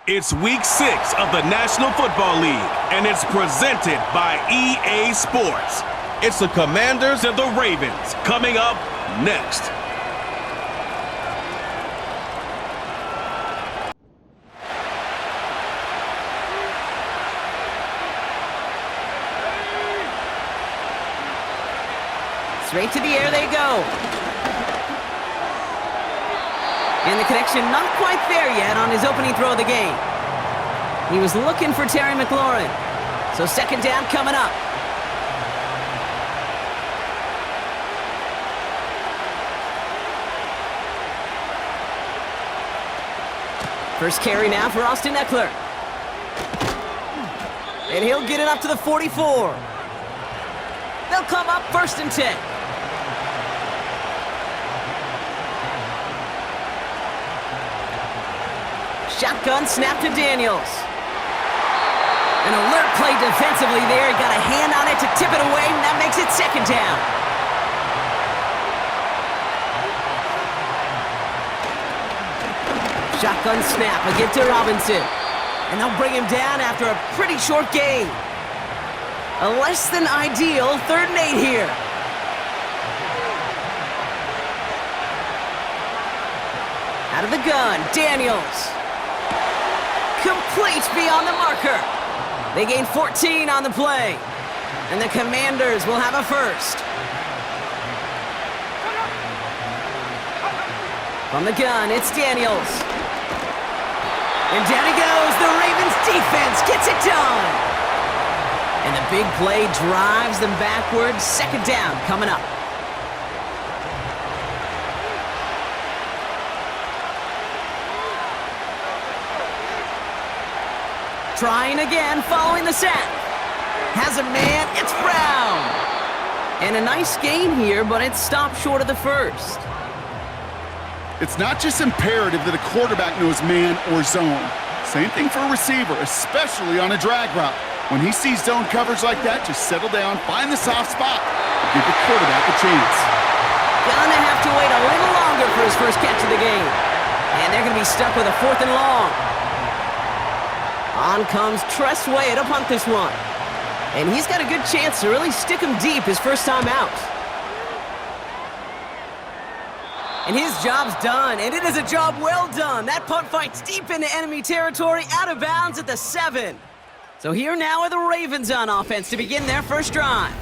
It's week 6 of the National Football League, and it's presented by EA Sports. It's the Commanders and the Ravens coming up next. Straight to the air they go. And the connection not quite there yet on his opening throw of the game. He was looking for Terry McLaurin. So second down coming up. First carry now for Austin Eckler. And he'll get it up to the 44. They'll come up 1st and 10. Shotgun snap to Daniels. An alert play defensively there. He got a hand on it to tip it away, and that makes it second down. Shotgun snap, a give to Robinson. And they'll bring him down after a pretty short gain. A less than ideal 3rd and 8 here. Out of the gun, Daniels. Complete beyond the marker. They gain 14 on the play. And the Commanders will have a first. From the gun, it's Daniels. And down he goes. The Ravens defense gets it done. And the big play drives them backwards. Second down coming up. Trying again, following the sack. Has a man, it's Brown. And a nice gain here, but it stopped short of the first. It's not just imperative that a quarterback knows man or zone. Same thing for a receiver, especially on a drag route. When he sees zone coverage like that, just settle down, find the soft spot, and give the quarterback a chance. Gonna have to wait a little longer for his first catch of the game. And they're gonna be stuck with a 4th and long. On comes Tress Way to punt this one. And he's got a good chance to really stick him deep his first time out. And his job's done, and it is a job well done. That punt fight's deep into enemy territory, out of bounds at the 7. So here now are the Ravens on offense to begin their first drive.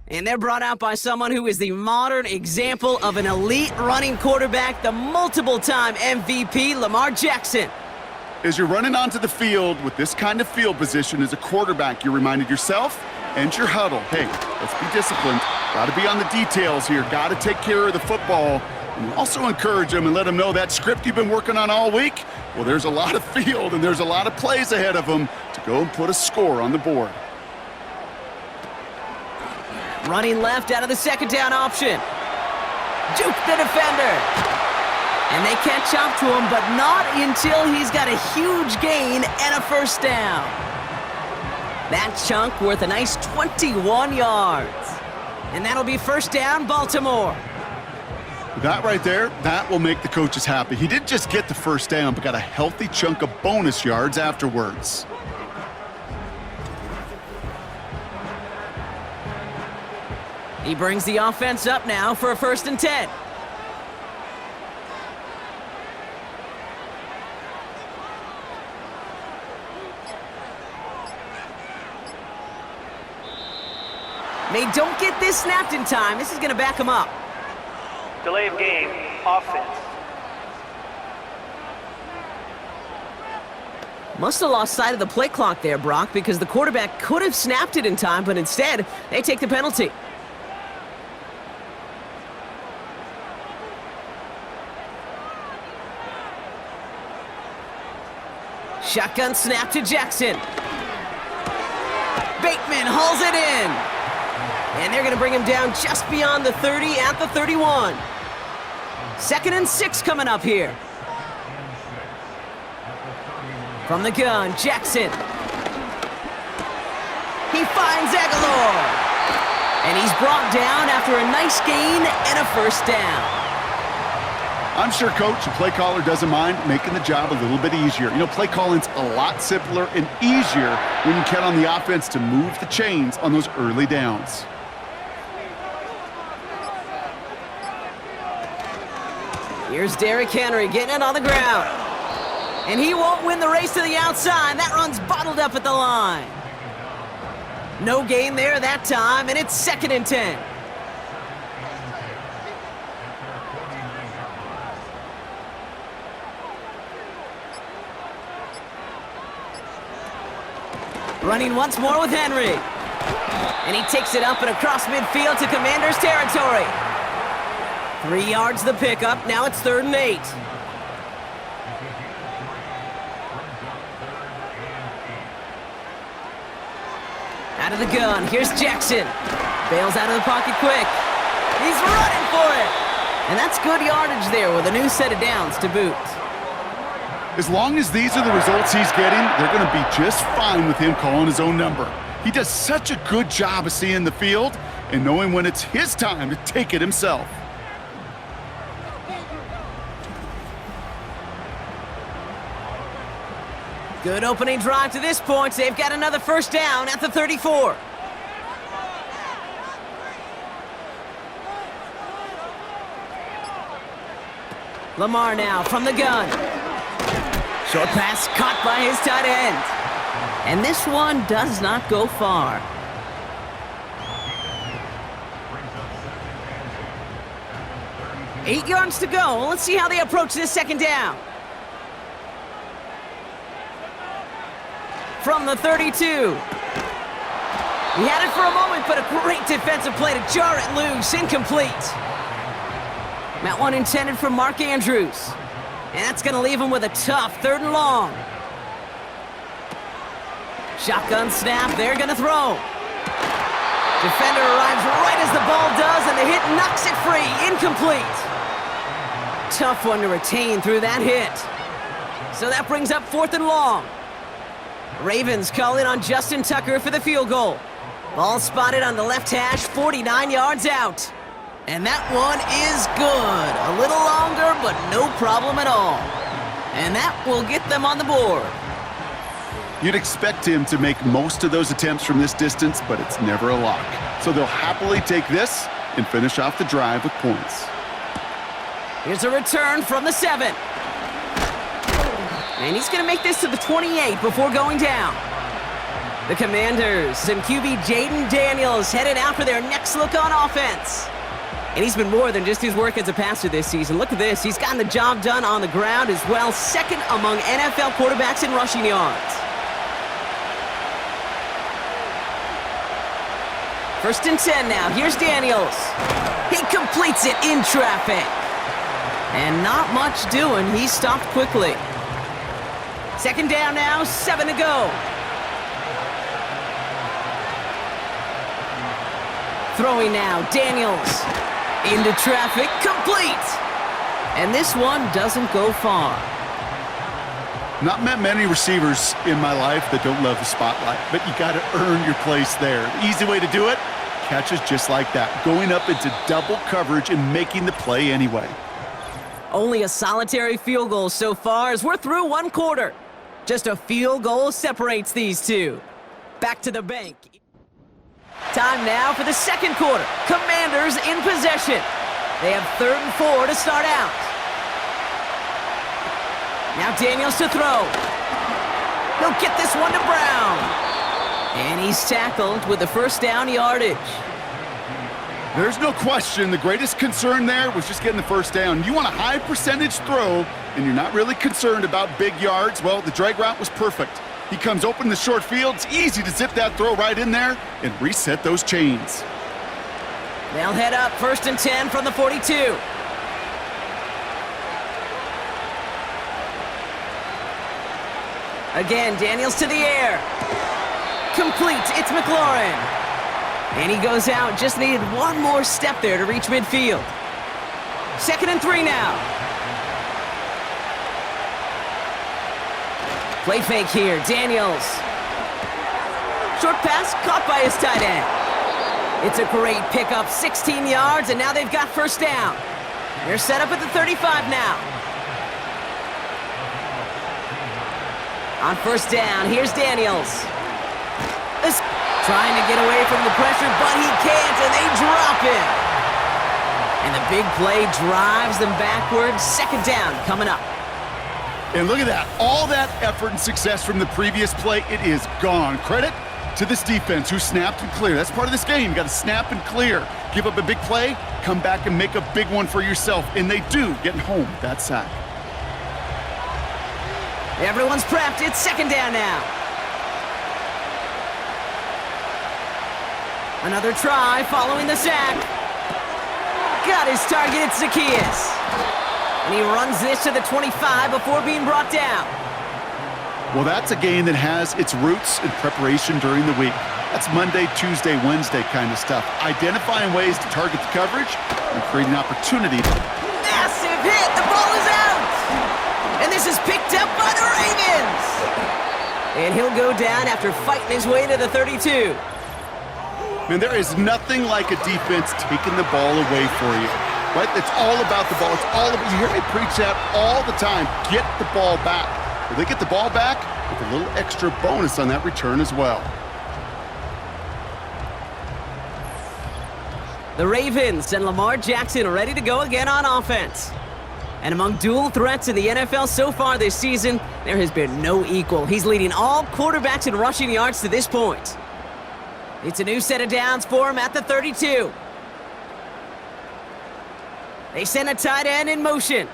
And they're brought out by someone who is the modern example of an elite running quarterback, the multiple-time MVP, Lamar Jackson. As you're running onto the field with this kind of field position as a quarterback, you're reminded yourself and your huddle, hey, let's be disciplined. Got to be on the details here. Got to take care of the football. And also encourage them and let them know that script you've been working on all week, well, there's a lot of field and there's a lot of plays ahead of them to go and put a score on the board. Running left out of the second down option. Juke the defender. And they catch up to him, but not until he's got a huge gain and a first down. That chunk worth a nice 21 yards. And that'll be first down, Baltimore. That right there, that will make the coaches happy. He didn't just get the first down, but got a healthy chunk of bonus yards afterwards. He brings the offense up now for a 1st and 10. They don't get this snapped in time. This is going to back him up. Delay of game, offense. Must have lost sight of the play clock there, Brock, because the quarterback could have snapped it in time, but instead, they take the penalty. Shotgun snap to Jackson. Bateman hauls it in. And they're going to bring him down just beyond the 30 at the 31. 2nd and 6 coming up here. From the gun, Jackson. He finds Aguilar. And he's brought down after a nice gain and a first down. I'm sure coach and play caller doesn't mind making the job a little bit easier. You know, play calling's a lot simpler and easier when you count on the offense to move the chains on those early downs. Here's Derrick Henry getting it on the ground. And he won't win the race to the outside. That run's bottled up at the line. No gain there that time, and it's 2nd and 10. Running once more with Henry. And he takes it up and across midfield to Commanders territory. 3 yards the pickup. Now it's 3rd and 8. Out of the gun. Here's Jackson. Bails out of the pocket quick. He's running for it. And that's good yardage there with a new set of downs to boot. As long as these are the results he's getting, they're going to be just fine with him calling his own number. He does such a good job of seeing the field and knowing when it's his time to take it himself. Good opening drive to this point. They've got another 1st down at the 34. Lamar now from the gun. Short pass caught by his tight end. And this one does not go far. Eight yards to go. Let's see how they approach this 2nd down. From the 32. He had it for a moment, but a great defensive play to jar it loose. Incomplete. That one intended for Mark Andrews. And that's going to leave him with a tough 3rd and long. Shotgun snap. They're going to throw. Defender arrives right as the ball does, and the hit knocks it free. Incomplete. Tough one to retain through that hit. So that brings up 4th and long. Ravens call in on Justin Tucker for the field goal. Ball spotted on the left hash, 49 yards out. And that one is good. A little longer, but no problem at all. And that will get them on the board. You'd expect him to make most of those attempts from this distance, but it's never a lock. So they'll happily take this and finish off the drive with points. Here's a return from the 7. And he's going to make this to the 28 before going down. The Commanders and QB Jaden Daniels headed out for their next look on offense. And he's been more than just his work as a passer this season. Look at this. He's gotten the job done on the ground as well. 2nd among NFL quarterbacks in rushing yards. 1st and 10 now. Here's Daniels. He completes it in traffic. And not much doing. He stopped quickly. 2nd down now, 7 to go. Throwing now, Daniels. Into traffic, complete. And this one doesn't go far. Not met many receivers in my life that don't love the spotlight, but you got to earn your place there. The easy way to do it, catches just like that, going up into double coverage and making the play anyway. Only a solitary field goal so far as we're through 1 quarter. Just a field goal separates these two. Back to the bank. Time now for the 2nd quarter. Commanders in possession. They have 3rd and 4 to start out. Now Daniels to throw. He'll get this one to Brown. And he's tackled with the 1st down yardage. There's no question the greatest concern there was just getting the 1st down. You want a high percentage throw, and you're not really concerned about big yards. Well, the drag route was perfect. He comes open in the short field. It's easy to zip that throw right in there and reset those chains. They'll head up 1st and 10 from the 42. Again, Daniels to the air. Complete. It's McLaurin. And he goes out. Just needed one more step there to reach midfield. 2nd and 3 now. Play fake here. Daniels. Short pass caught by his tight end. It's a great pickup. 16 yards, and now they've got 1st down. They're set up at the 35 now. On first down, here's Daniels. Trying to get away from the pressure, but he can't, and they drop him. And the big play drives them backwards. Second down coming up. And look at that. All that effort and success from the previous play, it is gone. Credit to this defense who snapped and cleared. That's part of this game. You got to snap and clear. Give up a big play, come back and make a big one for yourself. And they do, getting home with that sack. Everyone's prepped. It's second down now. Another try following the sack. Got his target, it's Zacchaeus. And he runs this to the 25 before being brought down. Well, that's a game that has its roots in preparation during the week. That's Monday, Tuesday, Wednesday kind of stuff. Identifying ways to target the coverage and creating opportunity. Massive hit! The ball is out! And this is picked up by the Ravens! And he'll go down after fighting his way to the 32. Man, there is nothing like a defense taking the ball away for you, right? It's all about the ball. It's all about, you hear me preach that all the time. Get the ball back. Well, they get the ball back with a little extra bonus on that return as well. The Ravens and Lamar Jackson are ready to go again on offense. And among dual threats in the NFL so far this season, there has been no equal. He's leading all quarterbacks in rushing yards to this point. It's a new set of downs for him at the 32. They send a tight end in motion.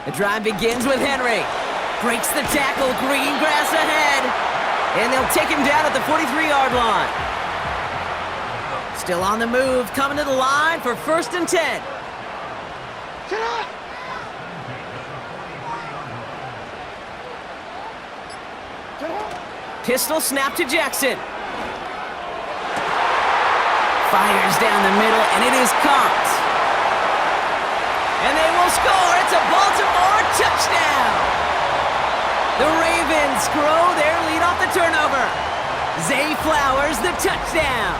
The drive begins with Henry. Breaks the tackle, green grass ahead. And they'll take him down at the 43-yard line. Still on the move, coming to the line for 1st and 10. Pistol snap to Jackson. Fires down the middle, and it is caught. And they will score. It's a Baltimore touchdown. The Ravens grow their lead off the turnover. Zay Flowers, the touchdown.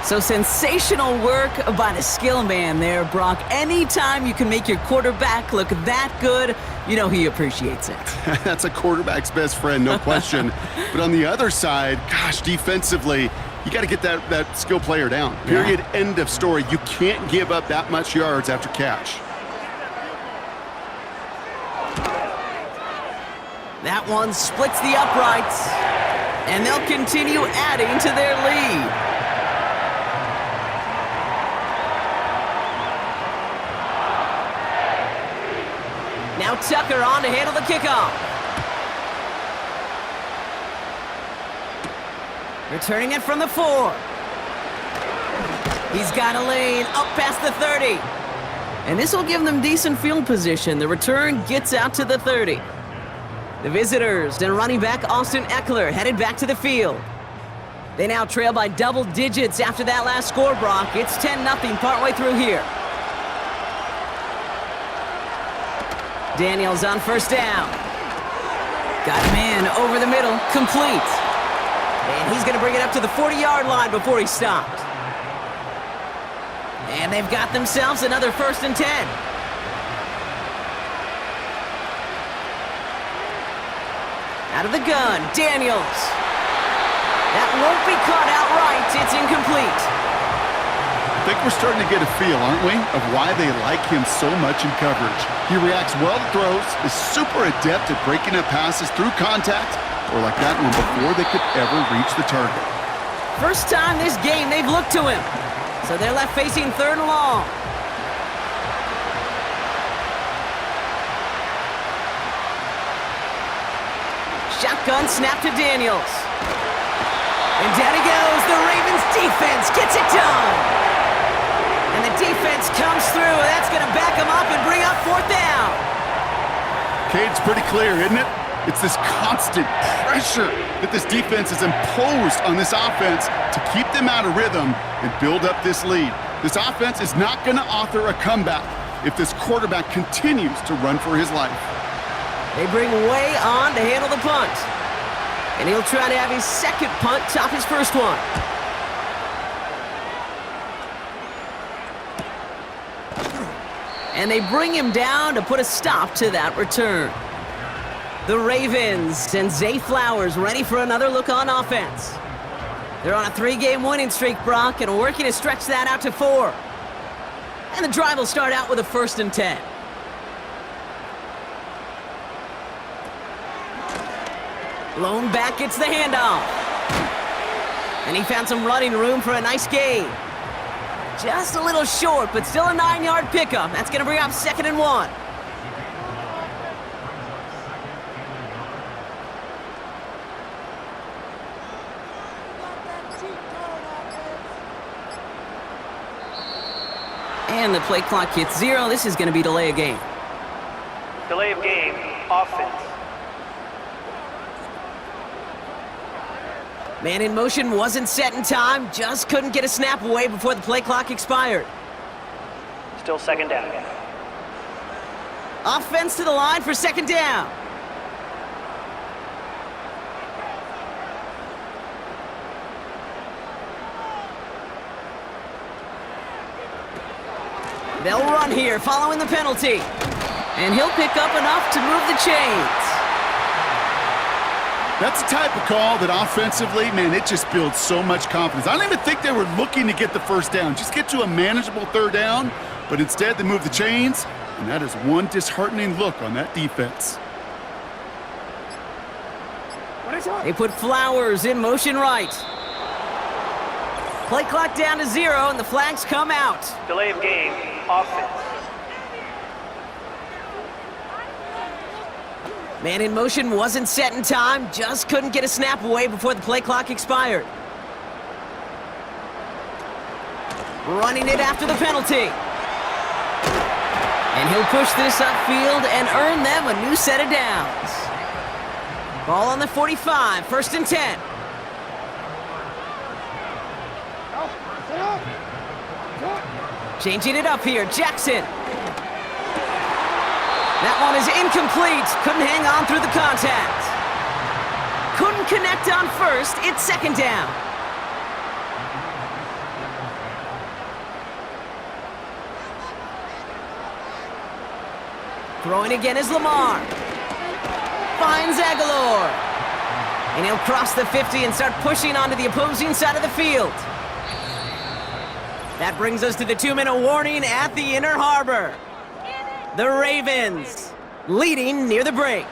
So sensational work by the skill man there, Brock. Anytime you can make your quarterback look that good, you know he appreciates it. That's a quarterback's best friend, no question. But on the other side, gosh, defensively, you got to get that skill player down. Period, end of story. You can't give up that much yards after catch. That one splits the uprights, and they'll continue adding to their lead. Now Tucker on to handle the kickoff. Returning it from the 4. He's got a lane up past the 30. And this will give them decent field position. The return gets out to the 30. The visitors and running back Austin Eckler headed back to the field. They now trail by double digits after that last score, Brock. It's 10-0 partway through here. Daniels on first down. Got him in over the middle, complete. And he's going to bring it up to the 40-yard line before he stopped. And they've got themselves another 1st and 10. Out of the gun, Daniels. That won't be caught outright. It's incomplete. I think we're starting to get a feel, aren't we, of why they like him so much in coverage. He reacts well to throws, is super adept at breaking up passes through contact, or like that one before they could ever reach the target. First time this game they've looked to him. So they're left facing 3rd and long. Shotgun snap to Daniels. And down he goes. The Ravens defense gets it done. And the defense comes through, and that's going to back them up and bring up 4th down. Okay, it's pretty clear, isn't it? It's this constant pressure that this defense has imposed on this offense to keep them out of rhythm and build up this lead. This offense is not going to author a comeback if this quarterback continues to run for his life. They bring Way on to handle the punt. And he'll try to have his second punt top his first one. And they bring him down to put a stop to that return. The Ravens send Zay Flowers ready for another look on offense. They're on a 3-game winning streak, Brock, and working to stretch that out to 4. And the drive will start out with a 1st and 10. Lone back gets the handoff. And he found some running room for a nice gain. Just a little short, but still a 9-yard pickup. That's going to bring up 2nd and 1. And the play clock hits 0. This is going to be delay of game. Delay of game, offense. Man in motion wasn't set in time, just couldn't get a snap away before the play clock expired. Still 2nd down. Offense to the line for 2nd down. They'll run here following the penalty. And he'll pick up enough to move the chains. That's the type of call that offensively, man, it just builds so much confidence. I don't even think they were looking to get the 1st down. Just get to a manageable 3rd down, but instead they move the chains, and that is one disheartening look on that defense. They put Flowers in motion right. Play clock down to 0, and the flags come out. Delay of game, offense. Man in motion wasn't set in time, just couldn't get a snap away before the play clock expired. Running it after the penalty. And he'll push this upfield and earn them a new set of downs. Ball on the 45, 1st and 10. Changing it up here, Jackson. That one is incomplete. Couldn't hang on through the contact. Couldn't connect on 1st. It's 2nd down. Throwing again is Lamar. Finds Aguilar. And he'll cross the 50 and start pushing onto the opposing side of the field. That brings us to the 2-minute warning at the Inner Harbor. The Ravens leading near the break.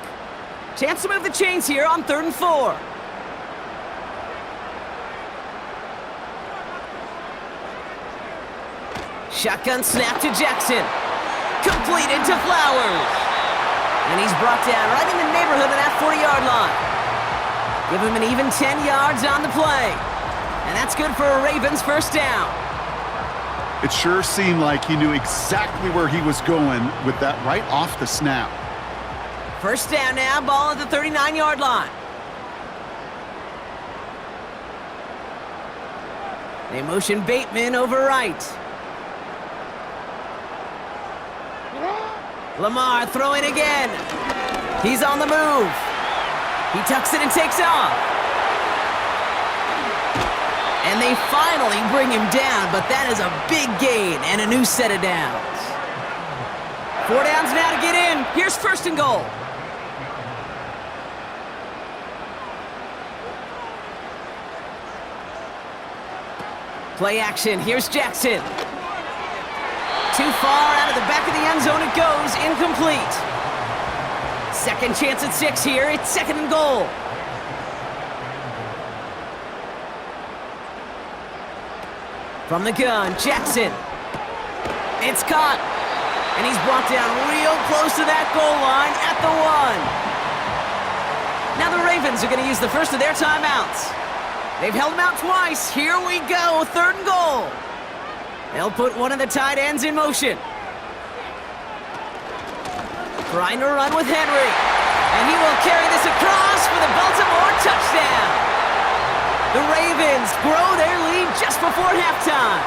Chance to move the chains here on 3rd and 4. Shotgun snap to Jackson. Completed to Flowers. And he's brought down right in the neighborhood of that 40-yard line. Give him an even 10 yards on the play. And that's good for a Ravens 1st down. It sure seemed like he knew exactly where he was going with that right off the snap. 1st down now, ball at the 39-yard line. They motion Bateman over right. Lamar throwing again. He's on the move. He tucks it and takes off. And they finally bring him down, but that is a big gain and a new set of downs. 4 downs now to get in. Here's 1st and goal. Play action. Here's Jackson. Too far out of the back of the end zone it goes. Incomplete. 2nd chance at 6 here. It's 2nd and goal. From the gun, Jackson. It's caught. And he's brought down real close to that goal line at the 1. Now the Ravens are going to use the first of their timeouts. They've held him out twice. Here we go, 3rd and goal. They'll put one of the tight ends in motion. Trying to run with Henry. And he will carry this across for the Baltimore touchdown. The Ravens grow their lead just before halftime.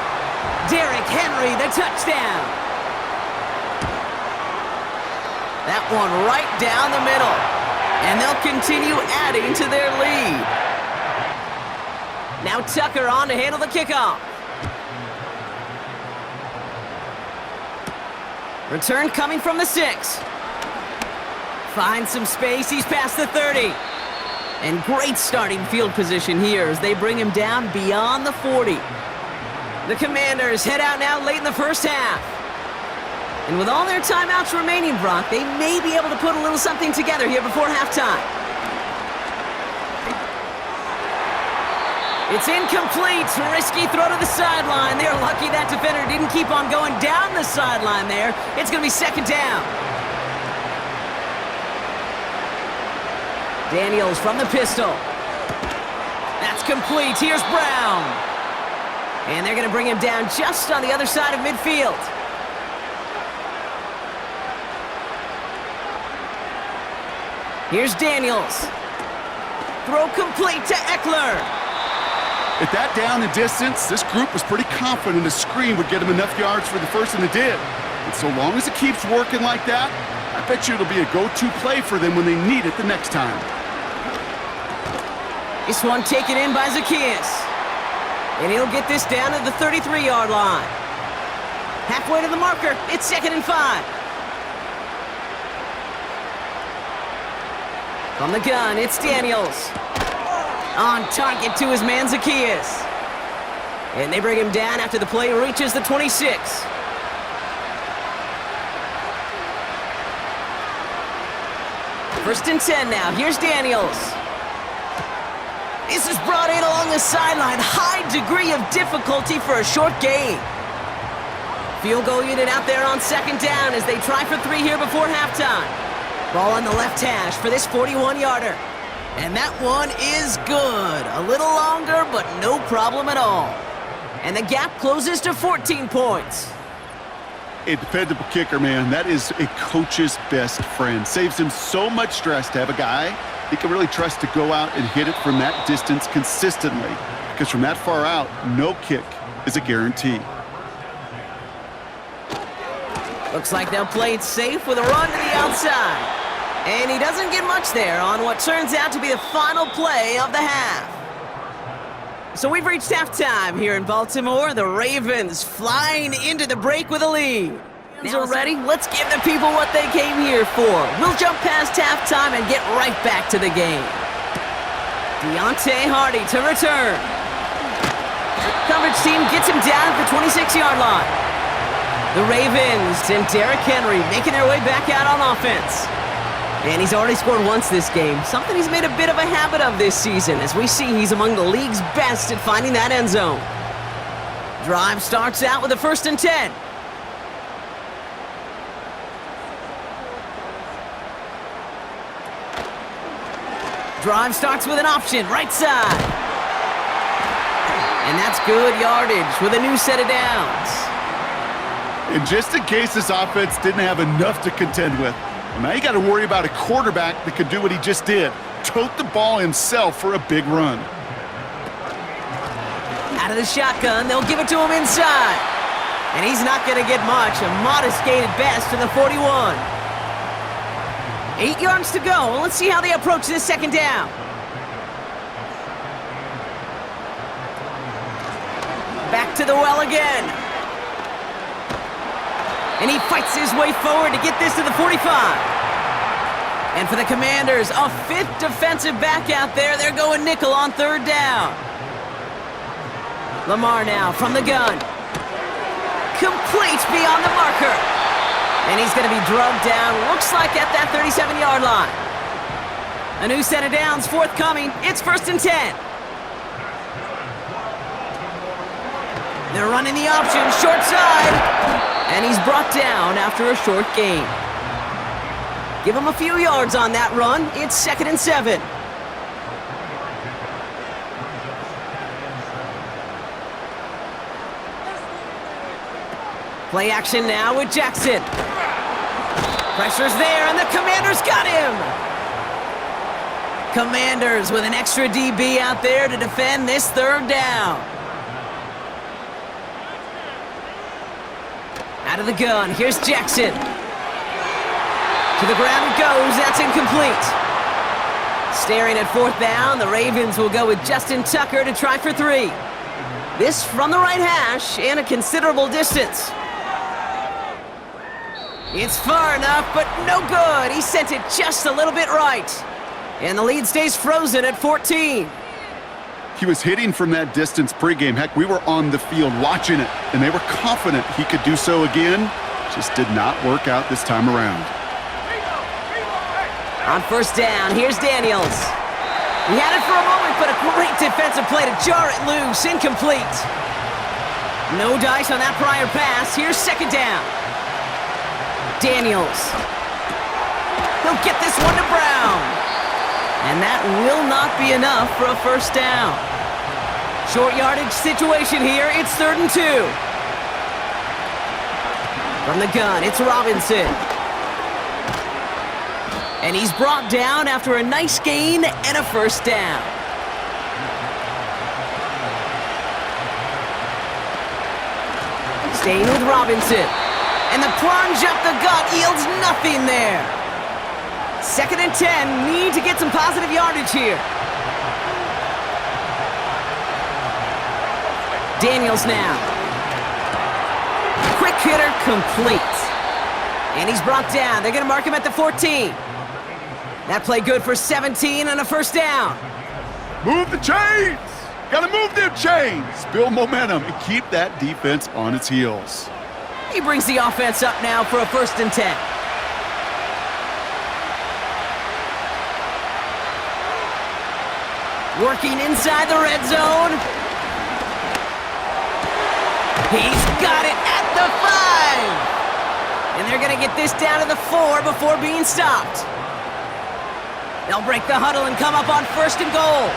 Derrick Henry, the touchdown. That one right down the middle. And they'll continue adding to their lead. Now Tucker on to handle the kickoff. Return coming from the 6. Finds some space, he's past the 30. And great starting field position here as they bring him down beyond the 40. The Commanders head out now late in the first half. And with all their timeouts remaining, Brock, they may be able to put a little something together here before halftime. It's incomplete. Risky throw to the sideline. They're lucky that defender didn't keep on going down the sideline there. It's going to be second down. Daniels from the pistol. That's complete. Here's Brown. And they're going to bring him down just on the other side of midfield. Here's Daniels. Throw complete to Eckler. At that down and distance, this group was pretty confident a screen would get him enough yards for the first, and it did. And so long as it keeps working like that, I bet you it'll be a go-to play for them when they need it the next time. This one taken in by Zacchaeus. And he'll get this down to the 33-yard line. Halfway to the marker, it's 2nd and 5. From the gun, it's Daniels. On target to his man Zacchaeus. And they bring him down after the play reaches the 26. First and 10 now. Here's Daniels. This is brought in along the sideline. High degree of difficulty for a short gain. Field goal unit out there on second down as they try for 3 here before halftime. Ball on the left hash for this 41-yarder. And that one is good. A little longer, but no problem at all. And the gap closes to 14 points. A dependable kicker, man. That is a coach's best friend. Saves him so much stress to have a guy he can really trust to go out and hit it from that distance consistently. Because from that far out, no kick is a guarantee. Looks like they'll play it safe with a run to the outside. And he doesn't get much there on what turns out to be the final play of the half. So we've reached halftime here in Baltimore. The Ravens flying into the break with a lead. Now ready? Let's give the people what they came here for. We'll jump past halftime and get right back to the game. Deontay Hardy to return. Coverage team gets him down at the 26-yard line. The Ravens and Derrick Henry making their way back out on offense. And he's already scored once this game, something he's made a bit of a habit of this season. As we see, he's among the league's best at finding that end zone. Drive starts out with a 1st and 10. Drive starts with an option, right side. And that's good yardage with a new set of downs. And just in case this offense didn't have enough to contend with, well, now you got to worry about a quarterback that could do what he just did. Tote the ball himself for a big run. Out of the shotgun, they'll give it to him inside. And he's not going to get much, a modest gain at best to the 41. 8 yards to go. Let's see how they approach this second down. Back to the well again. And he fights his way forward to get this to the 45. And for the Commanders, a 5th defensive back out there. They're going nickel on 3rd down. Lamar now from the gun. Complete beyond the marker. And he's going to be drugged down, looks like at that 37-yard line. A new set of downs forthcoming. It's 1st and 10. They're running the option, short side. And he's brought down after a short gain. Give him a few yards on that run. It's 2nd and 7. Play action now with Jackson. Pressure's there, and the Commanders got him! Commanders with an extra DB out there to defend this 3rd down. Out of the gun, here's Jackson. To the ground it goes, that's incomplete. Staring at 4th down, the Ravens will go with Justin Tucker to try for 3. This from the right hash and a considerable distance. It's far enough, but no good. He sent it just a little bit right. And the lead stays frozen at 14. He was hitting from that distance pregame. Heck, we were on the field watching it, and they were confident he could do so again. Just did not work out this time around. On first down, here's Daniels. He had it for a moment, but a great defensive play to jar it loose. Incomplete. No dice on that prior pass. Here's second down. Daniels. He'll get this one to Brown. And that will not be enough for a first down. Short yardage situation here. It's 3rd and 2. From the gun, it's Robinson. And he's brought down after a nice gain and a first down. Staying with Robinson. And the plunge up the gut yields nothing there. 2nd and 10, need to get some positive yardage here. Daniels now. Quick hitter complete. And he's brought down. They're going to mark him at the 14. That play good for 17 and a first down. Move the chains! Gotta move them chains! Build momentum and keep that defense on its heels. He brings the offense up now for a 1st and 10. Working inside the red zone. He's got it at the 5. And they're going to get this down to the 4 before being stopped. They'll break the huddle and come up on 1st and goal.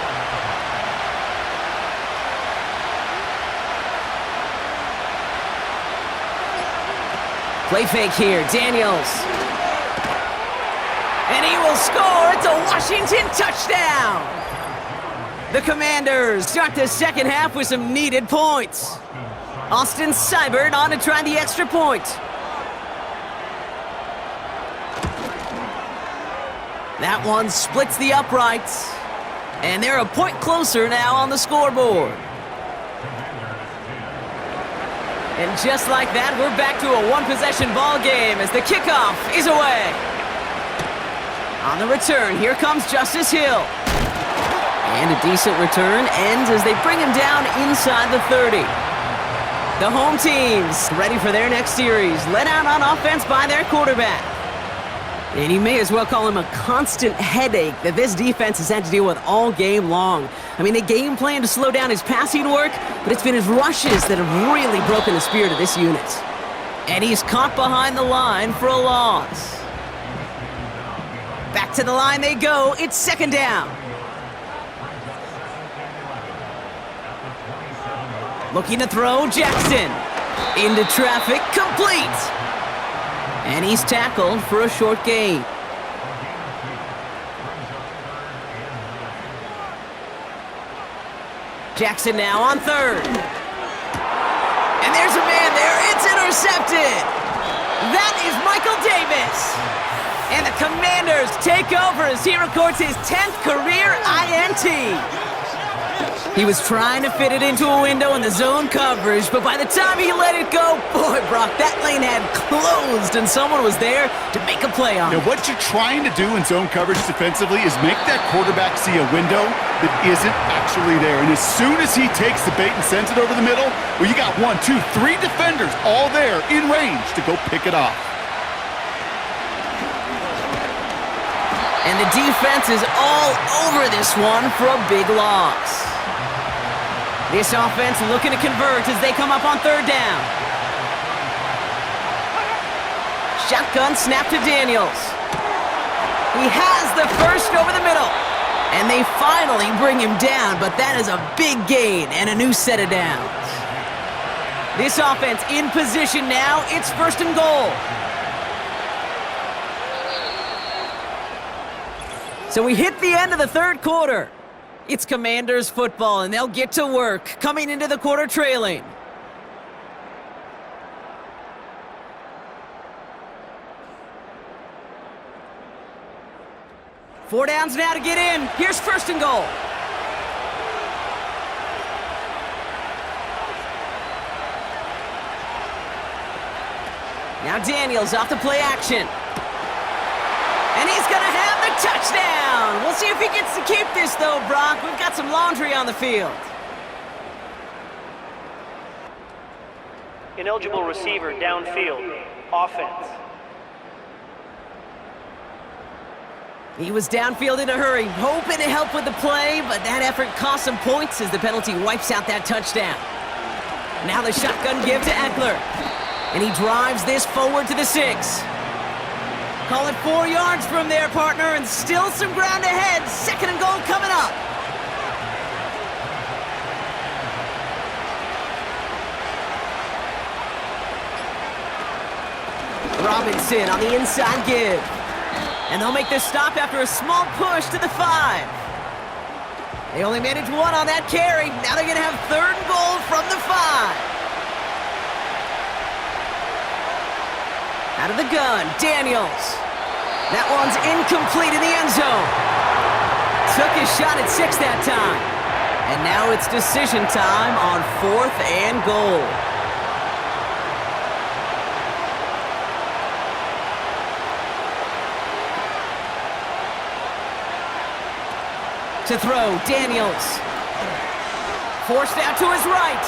Play fake here, Daniels. And he will score. It's a Washington touchdown. The Commanders start the second half with some needed points. Austin Seibert on to try the extra point. That one splits the uprights. And they're a point closer now on the scoreboard. And just like that, we're back to a one-possession ball game as the kickoff is away. On the return, here comes Justice Hill. And a decent return ends as they bring him down inside the 30. The home team's ready for their next series, led out on offense by their quarterback. And you may as well call him a constant headache that this defense has had to deal with all game long. I mean, they game plan to slow down his passing work, but it's been his rushes that have really broken the spirit of this unit. And he's caught behind the line for a loss. Back to the line they go. It's 2nd down. Looking to throw, Jackson. Into traffic, complete. And he's tackled for a short gain. Jackson now on 3rd. And there's a man there. It's intercepted. That is Michael Davis. And the Commanders take over as he records his 10th career INT. He was trying to fit it into a window in the zone coverage, but by the time he let it go, boy, Brock, that lane had closed, and someone was there to make a play on it. Now, what you're trying to do in zone coverage defensively is make that quarterback see a window that isn't actually there. And as soon as he takes the bait and sends it over the middle, well, you got 1, 2, 3 defenders all there in range to go pick it off. And the defense is all over this one for a big loss. This offense looking to convert as they come up on 3rd down. Shotgun snap to Daniels. He has the first over the middle. And they finally bring him down, but that is a big gain and a new set of downs. This offense in position now. It's 1st and goal. So we hit the end of the 3rd quarter. It's Commanders football, and they'll get to work, coming into the quarter trailing. Four downs now to get in. Here's 1st and goal. Now Daniels off the play action. And he's going to have the touchdown. We'll see if he gets to keep this, though, Brock. We've got some laundry on the field. Ineligible receiver downfield. Offense. He was downfield in a hurry, hoping to help with the play, but that effort cost some points as the penalty wipes out that touchdown. Now the shotgun give to Eckler. And he drives this forward to the 6. Call it 4 yards from there, partner, and still some ground ahead. 2nd and goal coming up. Robinson on the inside give. And they'll make this stop after a small push to the 5. They only managed 1 on that carry. Now they're going to have 3rd and goal from the 5. Out of the gun, Daniels. That one's incomplete in the end zone. Took his shot at 6 that time. And now it's decision time on 4th and goal. To throw, Daniels. Forced out to his right.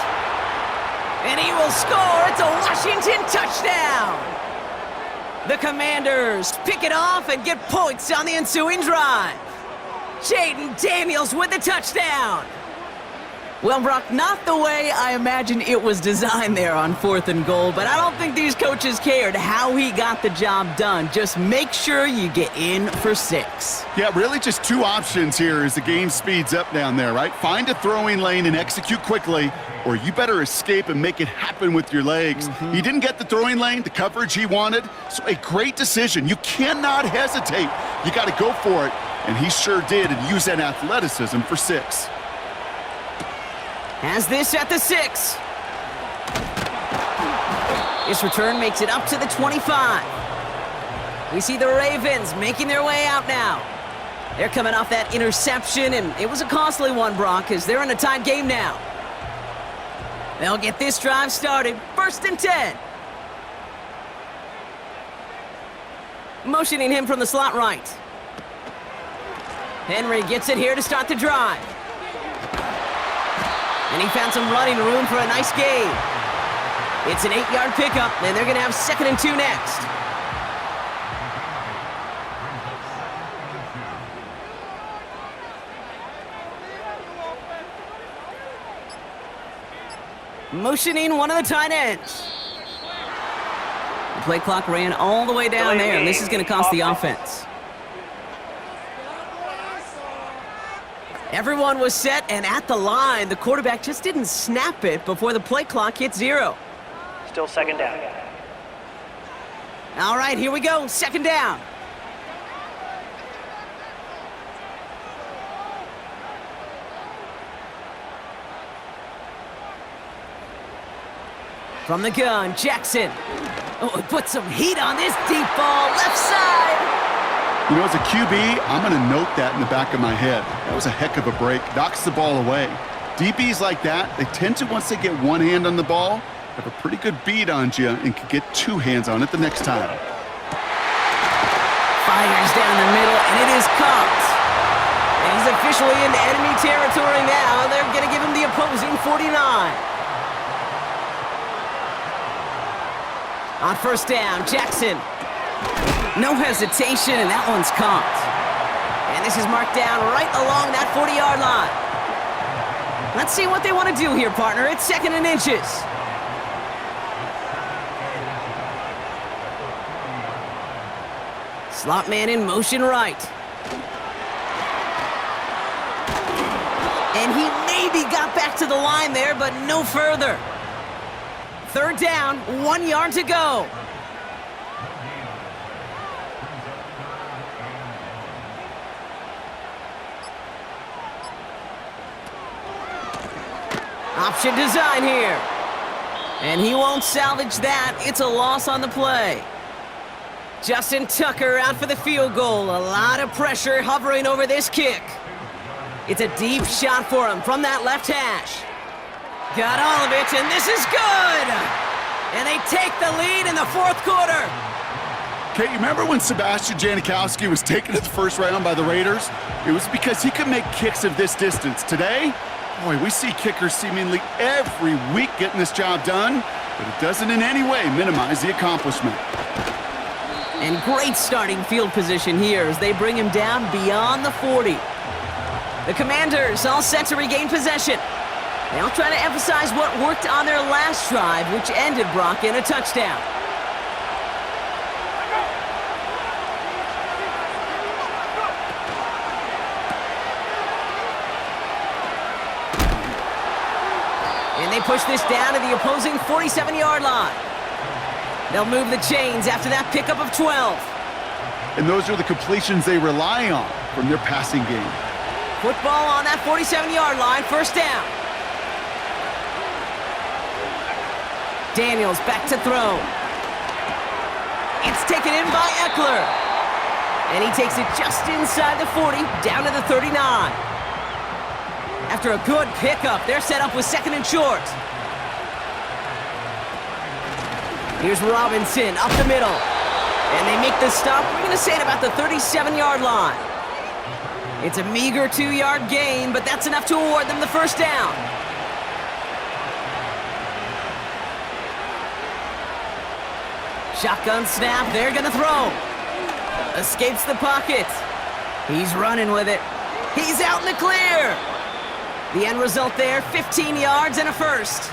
And he will score. It's a Washington touchdown. The Commanders pick it off and get points on the ensuing drive. Jaden Daniels with the touchdown. Well, Brock, not the way I imagined it was designed there on 4th and goal, but I don't think these coaches cared how he got the job done. Just make sure you get in for 6. Yeah, really just 2 options here as the game speeds up down there, right? Find a throwing lane and execute quickly, or you better escape and make it happen with your legs. He didn't get the throwing lane, the coverage he wanted, so a great decision. You cannot hesitate. You got to go for it, and he sure did, and use that athleticism for 6. Has this at the 6. This return makes it up to the 25. We see the Ravens making their way out now. They're coming off that interception, and it was a costly one, Brock, because they're in a tied game now. They'll get this drive started. 1st and 10. Motioning him from the slot right. Henry gets it here to start the drive. And he found some running room for a nice gain. It's an 8-yard pickup, and they're going to have 2nd and 2 next. Motioning one of the tight ends. The play clock ran all the way down there, and this is going to cost the offense. Everyone was set and at the line. The quarterback just didn't snap it before the play clock hit 0. Still 2nd down. All right, here we go. 2nd down. From the gun, Jackson. Oh, it put some heat on this deep ball, left side. You know, as a QB, I'm going to note that in the back of my head. That was a heck of a break. Knocks the ball away. DBs like that, they tend to, once they get one hand on the ball, have a pretty good beat on you and can get 2 hands on it the next time. Fires down the middle, and it is caught. And he's officially into enemy territory now. They're going to give him the opposing 49. On 1st down, Jackson. No hesitation, and that one's caught. And this is marked down right along that 40-yard line. Let's see what they want to do here, partner. It's 2nd and inches. Slot man in motion right. And he maybe got back to the line there, but no further. 3rd down, 1 yard to go. Option design here. And he won't salvage that. It's a loss on the play. Justin Tucker out for the field goal. A lot of pressure hovering over this kick. It's a deep shot for him from that left hash. Got all of it, and this is good! And they take the lead in the fourth quarter. Okay, you remember when Sebastian Janikowski was taken to the first round by the Raiders? It was because he could make kicks of this distance. Today, boy, we see kickers seemingly every week getting this job done, but it doesn't in any way minimize the accomplishment. And great starting field position here as they bring him down beyond the 40. The Commanders all set to regain possession. They'll try to emphasize what worked on their last drive, which ended, Brock, in a touchdown. And they push this down to the opposing 47-yard line. They'll move the chains after that pickup of 12. And those are the completions they rely on from their passing game. Football on that 47-yard line, first down. Daniels back to throw. It's taken in by Eckler. And he takes it just inside the 40, down to the 39. After a good pickup, they're set up with second and short. Here's Robinson up the middle. And they make the stop, we're going to say, at about the 37-yard line. It's a meager 2-yard gain, but that's enough to award them the first down. Shotgun snap, they're gonna throw. Escapes the pocket. He's running with it. He's out in the clear. The end result there, 15 yards and a first.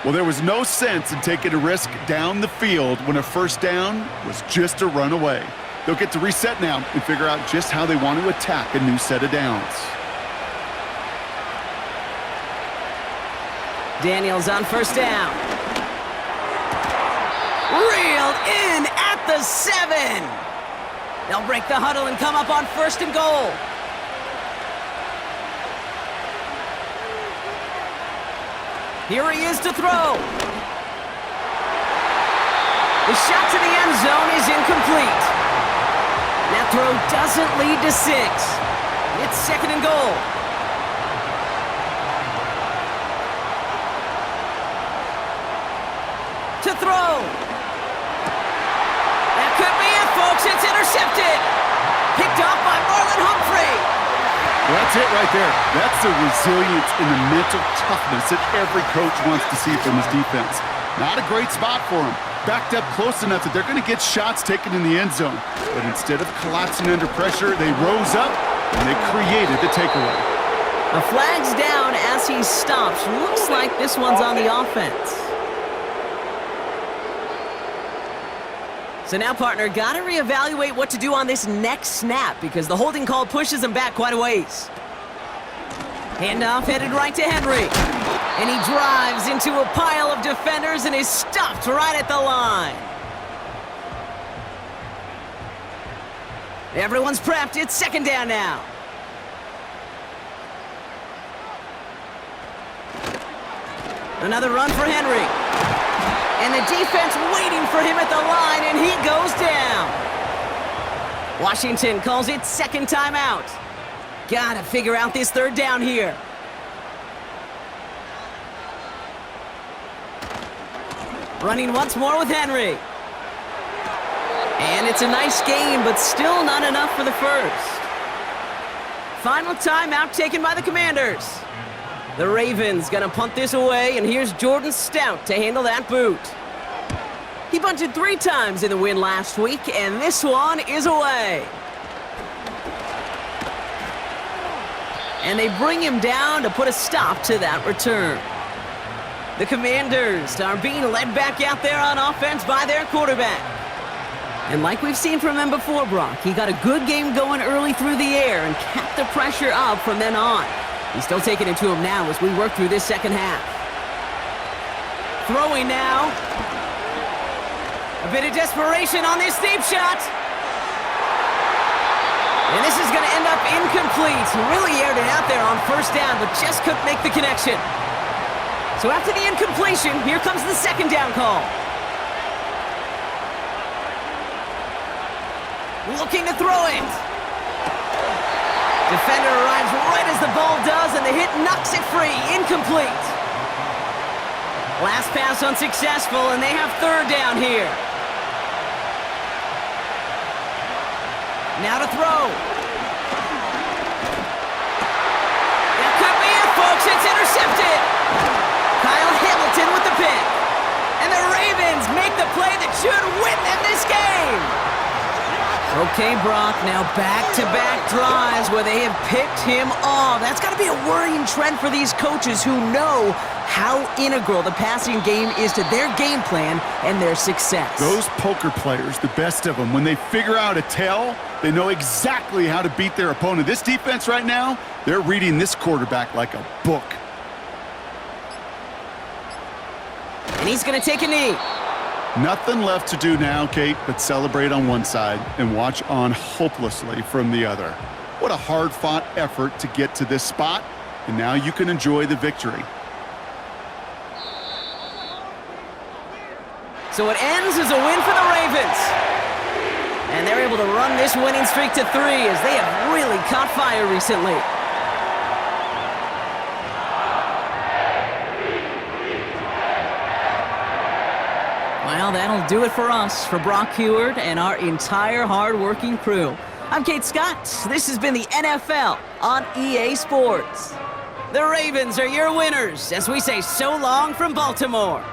Well, there was no sense in taking a risk down the field when a first down was just a run away. They'll get to reset now and figure out just how they want to attack a new set of downs. Daniels on first down. Reeled in at the 7. They'll break the huddle and come up on first and goal. Here he is to throw. The shot to the end zone is incomplete. That throw doesn't lead to 6. It's second and goal. To throw. That could be it, folks. It's intercepted. Picked off by Marlon Humphrey. Well, that's it right there. That's the resilience and the mental toughness that every coach wants to see from his defense. Not a great spot for him. Backed up close enough that they're going to get shots taken in the end zone. But instead of collapsing under pressure, they rose up and they created the takeaway. The flag's down as he stops. Looks like this one's on the offense. So now, partner, got to reevaluate what to do on this next snap because the holding call pushes him back quite a ways. Handoff headed right to Henry. And he drives into a pile of defenders and is stopped right at the line. Everyone's prepped. It's second down now. Another run for Henry. And the defense waiting for him at the line, and he goes down. Washington calls it second timeout. Gotta figure out this third down here. Running once more with Henry. And it's a nice game, but still not enough for the first. Final timeout taken by the Commanders. The Ravens gonna punt this away, and here's Jordan Stout to handle that boot. He bunted 3 times in the win last week, and this one is away. And they bring him down to put a stop to that return. The Commanders are being led back out there on offense by their quarterback. And like we've seen from him before, Brock, he got a good game going early through the air and kept the pressure up from then on. He's still taking it to him now as we work through this second half. Throwing now. A bit of desperation on this deep shot. And this is going to end up incomplete. He really aired it out there on first down, but just couldn't make the connection. So after the incompletion, here comes the second down call. Looking to throw it. Defender arrives right as the ball does, and the hit knocks it free. Incomplete. Last pass unsuccessful, and they have third down here. Now to throw. That could be it, folks. It's intercepted. Kyle Hamilton with the pick. And the Ravens make the play that should win them this game. Okay, Brock, now back-to-back drives where they have picked him off. That's got to be a worrying trend for these coaches who know how integral the passing game is to their game plan and their success. Those poker players, the best of them, when they figure out a tell, they know exactly how to beat their opponent. This defense right now, they're reading this quarterback like a book. And he's going to take a knee. Nothing left to do now, Kate, but celebrate on one side and watch on hopelessly from the other. What a hard-fought effort to get to this spot, and now you can enjoy the victory. So it ends as a win for the Ravens. And they're able to run this winning streak to 3 as they have really caught fire recently. Well, that'll do it for us, for Brock Heward and our entire hard-working crew. I'm Kate Scott. This has been the NFL on EA Sports. The Ravens are your winners as we say so long from Baltimore.